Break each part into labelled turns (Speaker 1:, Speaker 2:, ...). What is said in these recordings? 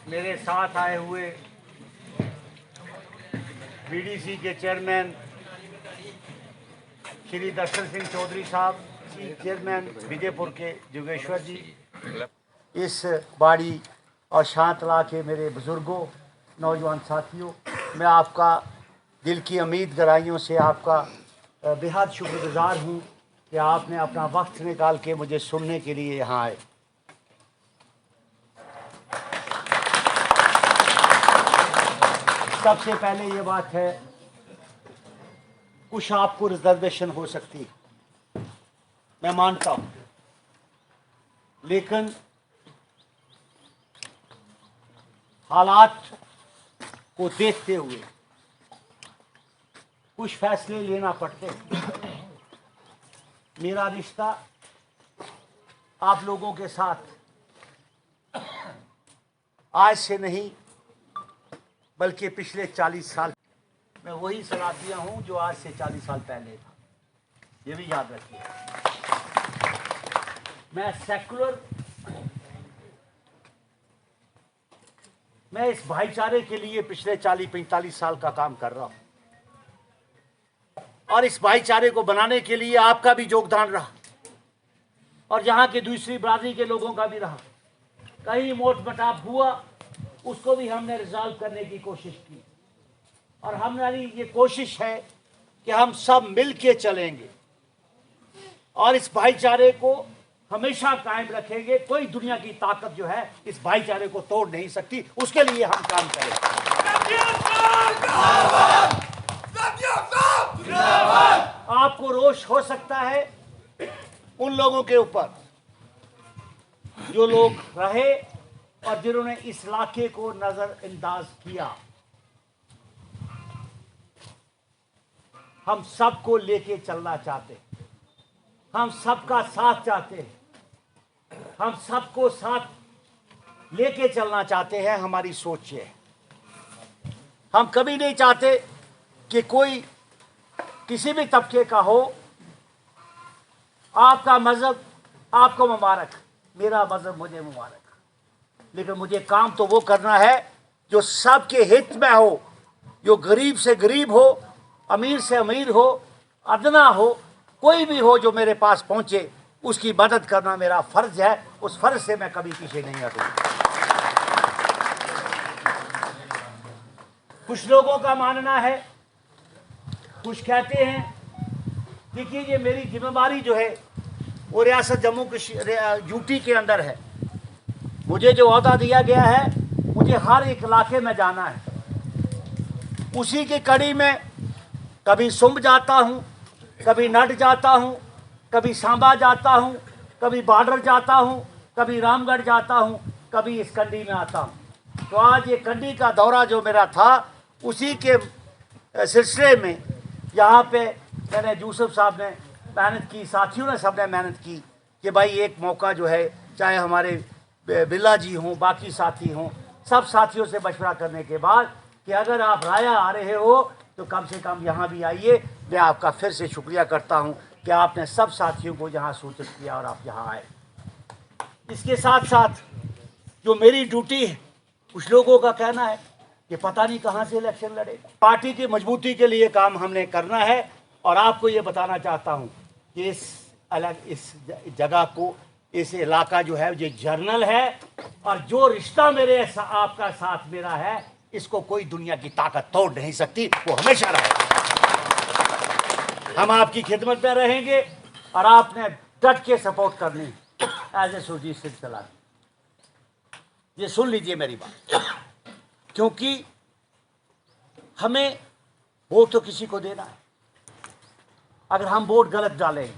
Speaker 1: मेरे साथ आए हुए बीडीसी के चेयरमैन श्री दर्शन सिंह चौधरी साहब, चेयरमैन विजयपुर के जोगेश्वर जी, इस बाड़ी और शांतला के मेरे बुज़ुर्गों, नौजवान साथियों, मैं आपका दिल की उम्मीद गहराइयों से आपका बेहद शुक्रगुजार हूँ कि आपने अपना वक्त निकाल के मुझे सुनने के लिए यहाँ आए। सबसे पहले ये बात है, कुछ आपको रिजर्वेशन हो सकती है, मैं मानता हूँ, लेकिन हालात को देखते हुए कुछ फैसले लेना पड़ते हैं। मेरा रिश्ता आप लोगों के साथ आज से नहीं बल्कि पिछले 40 साल, मैं वही सलाफिया हूं जो आज से 40 साल पहले था, ये भी याद रखिए। मैं सेकुलर, मैं इस भाईचारे के लिए पिछले 40-45 साल का काम कर रहा हूं और इस भाईचारे को बनाने के लिए आपका भी योगदान रहा और यहाँ के दूसरी बरादरी के लोगों का भी रहा। कहीं मोट मटाप हुआ, उसको भी हमने रिजॉल्व करने की कोशिश की और हमारी ये कोशिश है कि हम सब मिल के चलेंगे और इस भाईचारे को हमेशा कायम रखेंगे। कोई दुनिया की ताकत जो है इस भाईचारे को तोड़ नहीं सकती, उसके लिए हम काम करेंगे। आपको रोष हो सकता है उन लोगों के ऊपर जो लोग रहे और जिन्होंने इस इलाके को नजरअंदाज किया। हम सबको लेके चलना चाहते हैं, हम सबका साथ चाहते हैं, हम सबको साथ लेके चलना चाहते हैं। हमारी सोच है, हम कभी नहीं चाहते कि कोई किसी भी तबके का हो। आपका मजहब आपको मुबारक, मेरा मजहब मुझे मुबारक, लेकिन मुझे काम तो वो करना है जो सबके हित में हो, जो गरीब से गरीब हो, अमीर से अमीर हो, अदना हो, कोई भी हो जो मेरे पास पहुंचे, उसकी मदद करना मेरा फर्ज है। उस फर्ज से मैं कभी पीछे नहीं हटूंगा। कुछ लोगों का मानना है, कुछ कहते हैं, देखिए ये मेरी जिम्मेदारी जो है वो रियासत जम्मू कश्मीर यूटी के अंदर है। मुझे जो अहदा दिया गया है, मुझे हर एक इलाके में जाना है। उसी की कड़ी में कभी सुंब जाता हूँ, कभी नट जाता हूँ, कभी सांबा जाता हूँ, कभी बॉर्डर जाता हूँ, कभी रामगढ़ जाता हूँ, कभी इस कंडी में आता हूँ। तो आज ये कंडी का दौरा जो मेरा था, उसी के सिलसिले में यहाँ पे मैंने, यूसुफ साहब ने मेहनत की, साथियों ने सबने मेहनत की कि भाई एक मौका जो है, चाहे हमारे बिल्ला जी हों, बाकी साथी हों, सब साथियों से मशवरा करने के बाद कि अगर आप राया आ रहे हो तो कम से कम यहाँ भी आइए। मैं आपका फिर से शुक्रिया करता हूँ कि आपने सब साथियों को यहाँ सूचित किया और आप यहाँ आए। इसके साथ साथ जो मेरी ड्यूटी है, कुछ लोगों का कहना है कि पता नहीं कहाँ से इलेक्शन लड़ेगा। पार्टी की मजबूती के लिए काम हमने करना है और आपको ये बताना चाहता हूँ कि इस जगह को, इस इलाका जो है, ये जर्नल है और जो रिश्ता मेरे आपका साथ मेरा है, इसको कोई दुनिया की ताकत तोड़ नहीं सकती, वो हमेशा रहेगा। हम आपकी खिदमत में रहेंगे और आपने डट के सपोर्ट करनी एज ए सुरजीत सिंह सलाही। ये सुन लीजिए मेरी बात, क्योंकि हमें वोट तो किसी को देना है। अगर हम वोट गलत डालें,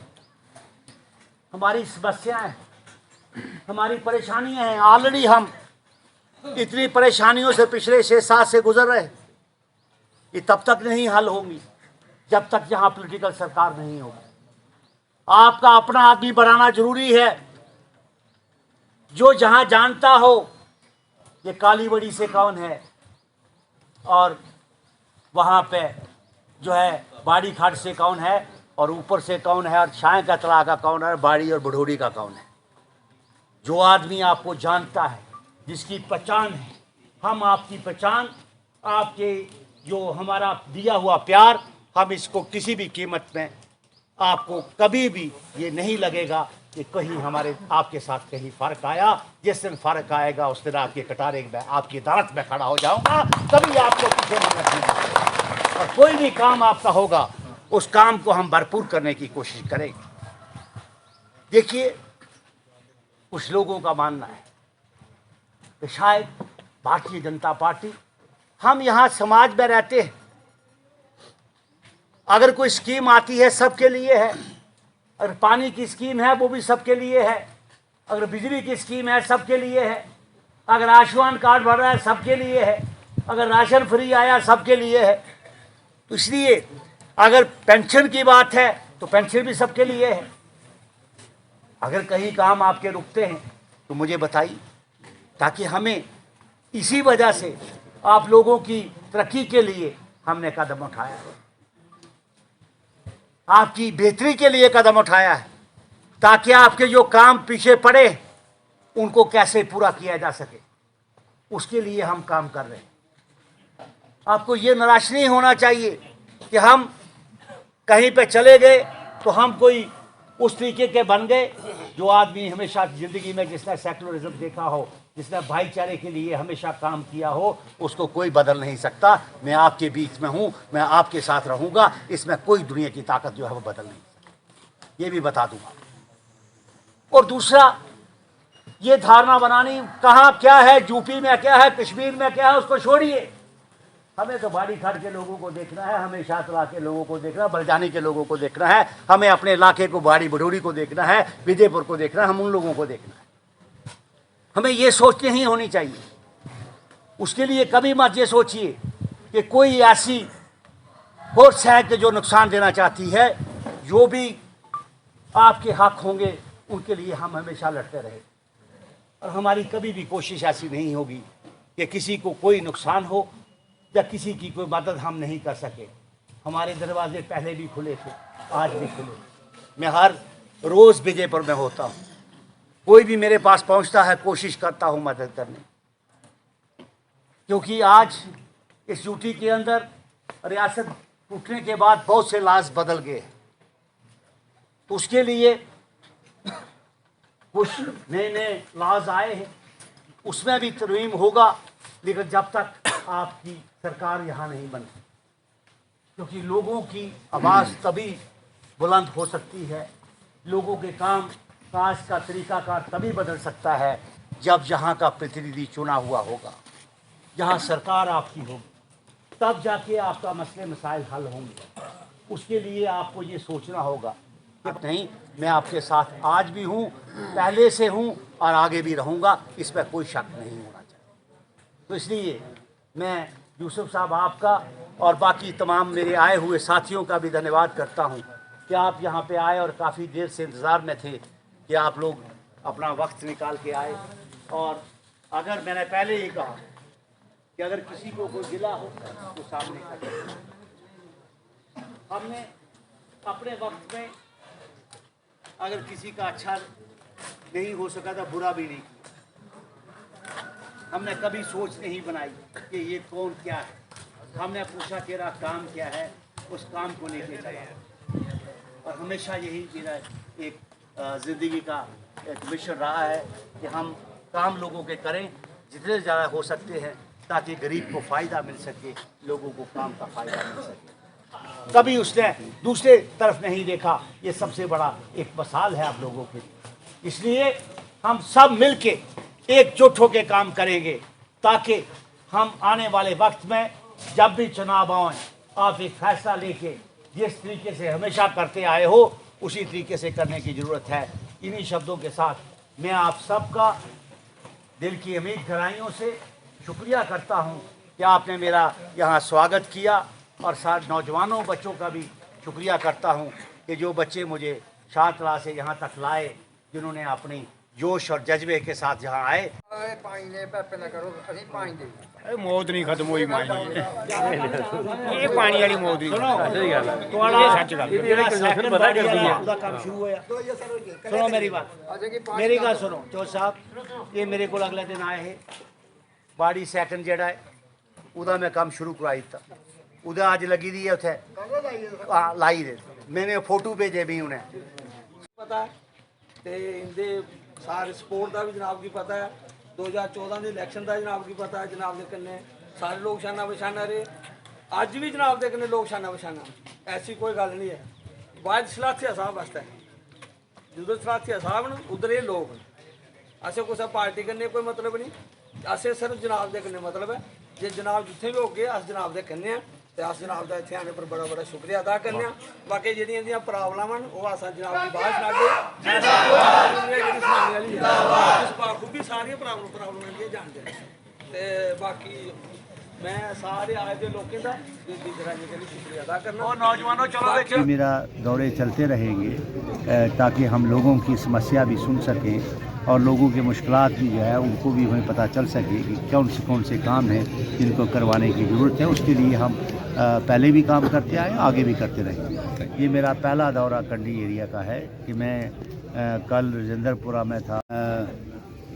Speaker 1: हमारी समस्याएं, हमारी परेशानियां हैं, ऑलरेडी हम इतनी परेशानियों से पिछले 6-7 से गुजर रहे, ये तब तक नहीं हल होंगी जब तक यहाँ पॉलिटिकल सरकार नहीं होगी। आपका अपना आदमी बनाना जरूरी है, जो जहाँ जानता हो ये काली बड़ी से कौन है और वहाँ पे जो है बाड़ी खाट से कौन है और ऊपर से कौन है और छाए का तला का कौन है, बाड़ी और बढोड़ी का कौन है। जो आदमी आपको जानता है, जिसकी पहचान है, हम आपकी पहचान, आपके जो हमारा दिया हुआ प्यार, हम इसको किसी भी कीमत में आपको कभी भी ये नहीं लगेगा कि कहीं हमारे आपके साथ कहीं फ़र्क आया। जिस दिन फ़र्क आएगा उस दिन आपके कटारे में, आपकी अदालत में खड़ा हो जाऊंगा, कभी आपको पीछे नहीं रखूंगा। और कोई भी काम आपका होगा उस काम को हम भरपूर करने की कोशिश करेंगे। देखिए, कुछ लोगों का मानना है कि शायद भारतीय जनता पार्टी, हम यहाँ समाज में रहते हैं, अगर कोई स्कीम आती है सबके लिए है, अगर पानी की स्कीम है वो भी सबके लिए है, अगर बिजली की स्कीम है सबके लिए है, अगर आयुष्मान कार्ड बढ़ रहा है सबके लिए है, अगर राशन फ्री आया सबके लिए है। तो इसलिए अगर पेंशन की बात है तो पेंशन भी सबके लिए है। अगर कहीं काम आपके रुकते हैं तो मुझे बताइए, ताकि हमें इसी वजह से आप लोगों की तरक्की के लिए हमने कदम उठाया है, आपकी बेहतरी के लिए कदम उठाया है, ताकि आपके जो काम पीछे पड़े उनको कैसे पूरा किया जा सके, उसके लिए हम काम कर रहे हैं। आपको ये निराश नहीं होना चाहिए कि हम कहीं पे चले गए तो हम कोई उस तरीके के बन गए। जो आदमी हमेशा ज़िंदगी में जिसने सेकुलरिज्म देखा हो, जिसने भाईचारे के लिए हमेशा काम किया हो, उसको कोई बदल नहीं सकता। मैं आपके बीच में हूँ, मैं आपके साथ रहूँगा, इसमें कोई दुनिया की ताकत जो है वो बदल नहीं सकती, ये भी बता दूँगा। और दूसरा, ये धारणा बनानी कहाँ क्या है, यूपी में क्या है, कश्मीर में क्या है, उसको छोड़िए। हमें तो बाड़ी खाड़ के लोगों को देखना है, हमें शातला के लोगों को देखना है, बलजानी के लोगों को देखना है, हमें अपने इलाके को, बाड़ी बडोरी को देखना है, विजयपुर को देखना है, हम उन लोगों को देखना है। हमें ये सोच नहीं होनी चाहिए। उसके लिए कभी मत ये सोचिए कि कोई ऐसी फोर्स है कि जो नुकसान देना चाहती है। जो भी आपके हक होंगे उनके लिए हम हमेशा लड़ते रहे, और हमारी कभी भी कोशिश ऐसी नहीं होगी कि किसी को कोई नुकसान हो या किसी की कोई मदद हम नहीं कर सके। हमारे दरवाजे पहले भी खुले थे, आज भी खुले। मैं हर रोज़ विजयपुर में होता हूँ, कोई भी मेरे पास पहुँचता है कोशिश करता हूँ मदद करने, क्योंकि आज इस यूटी के अंदर रियासत टूटने के बाद बहुत से लाज बदल गए। तो उसके लिए कुछ नए नए लाज आए हैं, उसमें भी तरमीम होगा, लेकिन जब तक आपकी सरकार यहाँ नहीं बनती, क्योंकि लोगों की आवाज़ तभी बुलंद हो सकती है, लोगों के काम काज का तरीकाकार तभी बदल सकता है जब यहाँ का प्रतिनिधि चुना हुआ होगा, जहाँ सरकार आपकी होगी, तब जाके आपका मसले मसाइल हल होंगे। उसके लिए आपको ये सोचना होगा कि नहीं, मैं आपके साथ आज भी हूँ, पहले से हूँ और आगे भी रहूँगा, इस पर कोई शक नहीं होना चाहिए। तो इसलिए मैं यूसुफ साहब आपका और बाकी तमाम मेरे आए हुए साथियों का भी धन्यवाद करता हूँ कि आप यहाँ पे आए और काफ़ी देर से इंतज़ार में थे कि आप लोग अपना वक्त निकाल के आए। और अगर मैंने पहले ही कहा कि अगर किसी को कोई गिला हो तो सामने कर, हमने अपने वक्त में अगर किसी का अच्छा नहीं हो सका था, बुरा भी नहीं किया। हमने कभी सोच नहीं बनाई कि ये कौन क्या है, हमने पूछा तेरा काम क्या है, उस काम को लेके चला। और हमेशा यही मेरा एक ज़िंदगी का एक मिशन रहा है कि हम काम लोगों के करें जितने ज़्यादा हो सकते हैं, ताकि गरीब को फ़ायदा मिल सके, लोगों को काम का फ़ायदा मिल सके। कभी उसने दूसरे तरफ नहीं देखा। ये सबसे बड़ा एक मिसाल है आप लोगों के लिए। इसलिए हम सब मिलके एकजुट होकर काम करेंगे, ताकि हम आने वाले वक्त में जब भी चुनाव आए, आप एक फैसला लेके जिस तरीके से हमेशा करते आए हो उसी तरीके से करने की ज़रूरत है। इन्हीं शब्दों के साथ मैं आप सबका दिल की अमीर गहराइयों से शुक्रिया करता हूँ कि आपने मेरा यहाँ स्वागत किया, और साथ नौजवानों बच्चों का भी शुक्रिया करता हूँ कि जो बच्चे मुझे शाहतला से यहाँ तक लाए, जिन्होंने अपनी जोश और जज्बे के साथ यहाँ आए।
Speaker 2: मौत नहीं खत्म हुई पानी ये पानी वाली मौत नहीं।
Speaker 1: सुनो मेरी बात, मेरी बात सुनो। चौधरी साहब ये मेरे को अगले दिन आए हैं ਬਾੜੀ ਸੈਕਿੰਡ ਜਿਹੜਾ ਹੈ ਉਹਦਾ ਮੈਂ ਕੰਮ ਸ਼ੁਰੂ ਕਰਵਾ ਦਿੱਤਾ। ਉਹਦਾ ਅੱਜ ਲੱਗੀ ਦੀ ਹੈ ਉੱਥੇ ਲਾਈ ਦੇ ਮੈਨੇ ਫੋਟੋ ਭੇਜੇ ਵੀ ਉਹਨੇ
Speaker 3: ਪਤਾ ਹੈ ਤੇ ਇਹਦੇ ਸਾਰੇ ਸਪੋਰਟ ਦਾ ਵੀ ਜਨਾਬ ਕੀ ਪਤਾ ਹੈ। 2014 ਦੇ ਇਲੈਕਸ਼ਨ ਦਾ ਜਨਾਬ ਕੀ ਪਤਾ ਹੈ। ਜਨਾਬ ਦੇ ਕੰਨੇ ਸਾਰੇ ਲੋਕ ਸ਼ਾਨਾ ਬਸ਼ਾਨਾ ਰਹੇ। ਅੱਜ ਵੀ ਜਨਾਬ ਦੇ ਕੰਨੇ ਲੋਕ ਸ਼ਾਨਾ ਬਸ਼ਾਨਾ, ਐਸੀ ਕੋਈ ਗੱਲ ਨਹੀਂ ਹੈ। ਬਾਅਦ ਸਲਾਥੀਆ ਸਾਹਿਬ ਵਾਸਤੇ ਜਦੋਂ ਸਲਾਥੀਆ ਸਾਹਿਬ ਨੂੰ ਉਧਰ ਇਹ ਲੋਕ ਅਸੇ ਕੋਈ ਪਾਰਟੀ ਕੰਨੇ ਕੋਈ ਮਤਲਬ ਨਹੀਂ, ਅਸੇ ਸਿਰਫ ਜਨਾਬ ਦੇ ਕੰਨੇ ਮਤਲਬ ਹੈ। ਜੇ ਜਨਾਬ ਜਿੱਥੇ ਵੀ ਹੋ ਗਏ ਅਸ ਜਨਾਬ ਦੇ ਕੰਨੇ ਆ ਤੇ ਅਸ ਜਨਾਬ ਦਾ ਇੱਥੇ ਆने पर बड़ा बड़ा शुक्रिया अदा करने। बाकी ਜਿਹੜੀਆਂ ਇਹਦੀਆਂ ਪ੍ਰੋਬਲਮਾਂ ਉਹ ਆਸਾ ਜਨਾਬ ਦੀ ਬਾਤ ਸੁਣਾਗੇ ਜਿਹੜੀ ਸੁਣਾਉਣ ਵਾਲੀ ਹੈ ਇਸ ਬਾਖੂ ਵੀ ਸਾਰੀਆਂ ਪ੍ਰੋਬਲਮਾਂ ਦੀਆਂ ਜਾਣਦੇ ਤੇ ਬਾਕੀ मैं सारे आए थे लोगों का दिल के लिए शुक्रिया अदा करना। और नौजवानों चलो देखिए
Speaker 4: मेरा दौरे चलते रहेंगे ताकि हम लोगों की समस्या भी सुन सकें और लोगों के मुश्किलात भी जो है उनको भी हमें पता चल सके कि कौन से काम हैं जिनको करवाने की ज़रूरत है। उसके लिए हम पहले भी काम करते आए, आगे भी करते रहेंगे। ये मेरा पहला दौरा कंडी एरिया का है कि मैं कल रजिंदरपुरा में था।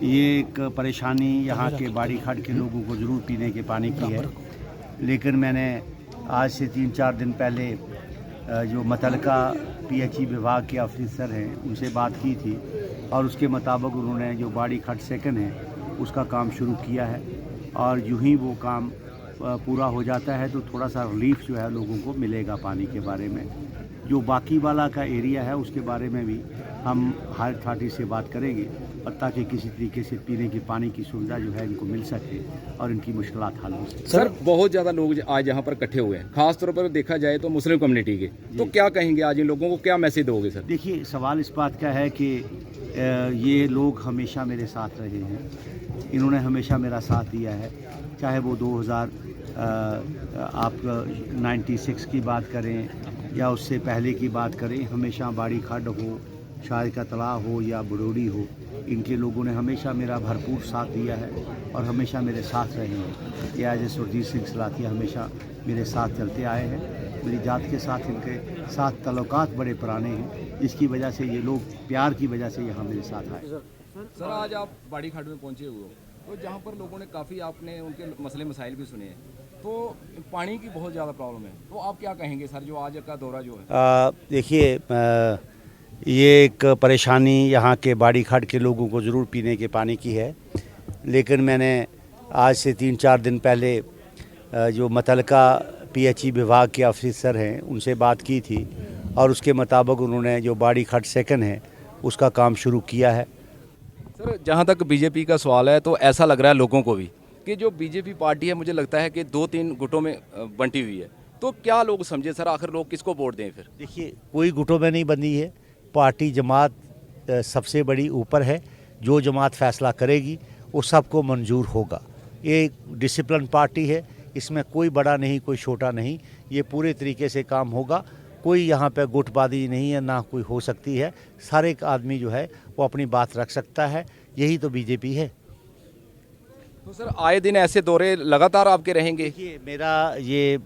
Speaker 4: ये एक परेशानी यहाँ के बाड़ी खाट के लोगों को ज़रूर पीने के पानी की है, लेकिन मैंने आज से 3-4 दिन पहले जो मुतल्लिका PHE विभाग के अफसर हैं उनसे बात की थी और उसके मुताबिक उन्होंने जो बाड़ी खाट सेकंड है उसका काम शुरू किया है। और यूँ ही वो काम पूरा हो जाता है तो थोड़ा सा रिलीफ जो है लोगों को मिलेगा पानी के बारे में। जो बाकी वाला का एरिया है उसके बारे में भी हम हायर अथॉरिटी से बात करेंगे और ताकि किसी तरीके से पीने के पानी की सुविधा जो है इनको मिल सके और इनकी मुश्किलात हल हो सके।
Speaker 5: सर बहुत ज़्यादा लोग आज यहाँ पर इकट्ठे हुए हैं, खास तौर पर देखा जाए तो मुस्लिम कम्युनिटी के, तो क्या कहेंगे आज इन लोगों को, क्या मैसेज दोगे सर?
Speaker 4: देखिए सवाल इस बात का है कि ये लोग हमेशा मेरे साथ रहे हैं, इन्होंने हमेशा मेरा साथ दिया है। चाहे वो 2000 आप 96 की बात करें या उससे पहले की बात करें, हमेशा बाड़ी खड्ड हो, शायर का तलाव हो या बड़ोड़ी हो, इनके लोगों ने हमेशा मेरा भरपूर साथ दिया है और हमेशा मेरे साथ रहे हैं। ये आज सुरजीत सिंह सलाथिया हमेशा मेरे साथ चलते आए हैं। मेरी जात के साथ इनके साथ तल्लुकात बड़े पुराने हैं, जिसकी वजह से ये लोग प्यार की वजह से यहाँ मेरे साथ आए।
Speaker 5: सर आज आप बाड़ी खाट में पहुँचे हुए हो, तो जहाँ पर लोगों ने काफ़ी आपने उनके मसले मसाइल भी सुने हैं, तो पानी की बहुत ज़्यादा प्रॉब्लम है, तो आप क्या कहेंगे सर जो आज का दौरा जो है?
Speaker 4: देखिए ये एक परेशानी यहाँ के बाड़ी खाट के लोगों को ज़रूर पीने के पानी की है, लेकिन मैंने आज से 3-4 दिन पहले जो मुतल्लिका PHE विभाग के अफसर हैं उनसे बात की थी और उसके मुताबिक उन्होंने जो बाड़ी खाट सेकंड है उसका काम शुरू किया है।
Speaker 5: सर जहाँ तक बीजेपी का सवाल है तो ऐसा लग रहा है लोगों को भी कि जो बीजेपी पार्टी है मुझे लगता है कि 2-3 गुटों में बंटी हुई है, तो क्या लोग समझे सर, आखिर लोग किसको वोट दें फिर?
Speaker 4: देखिए कोई गुटों में नहीं बंधी है, पार्टी जमात सबसे बड़ी ऊपर है, जो जमात फैसला करेगी वो सबको मंजूर होगा। ये डिसिप्लिन पार्टी है, इसमें कोई बड़ा नहीं कोई छोटा नहीं, ये पूरे तरीके से काम होगा। कोई यहाँ पे गुटबाजी नहीं है, ना कोई हो सकती है। सारे एक आदमी जो है वो अपनी बात रख सकता है, यही तो बीजेपी है।
Speaker 5: तो सर आए दिन ऐसे दौरे लगातार आपके रहेंगे?
Speaker 4: देखिए मेरा ये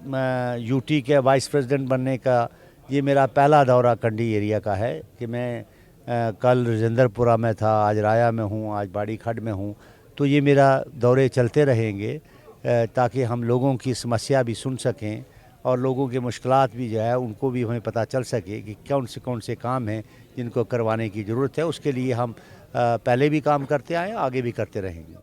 Speaker 4: यूटी के वाइस प्रेसिडेंट बनने का ये मेरा पहला दौरा कंडी एरिया का है कि मैं कल रजिंदरपुरा में था, आज राया में हूँ, आज बाड़ी खड्ड में हूँ। तो ये मेरा दौरे चलते रहेंगे ताकि हम लोगों की समस्या भी सुन सकें और लोगों के मुश्किलात भी जो है उनको भी हमें पता चल सके कि कौन से काम हैं जिनको करवाने की ज़रूरत है। उसके लिए हम पहले भी काम करते आए, आगे भी करते रहेंगे।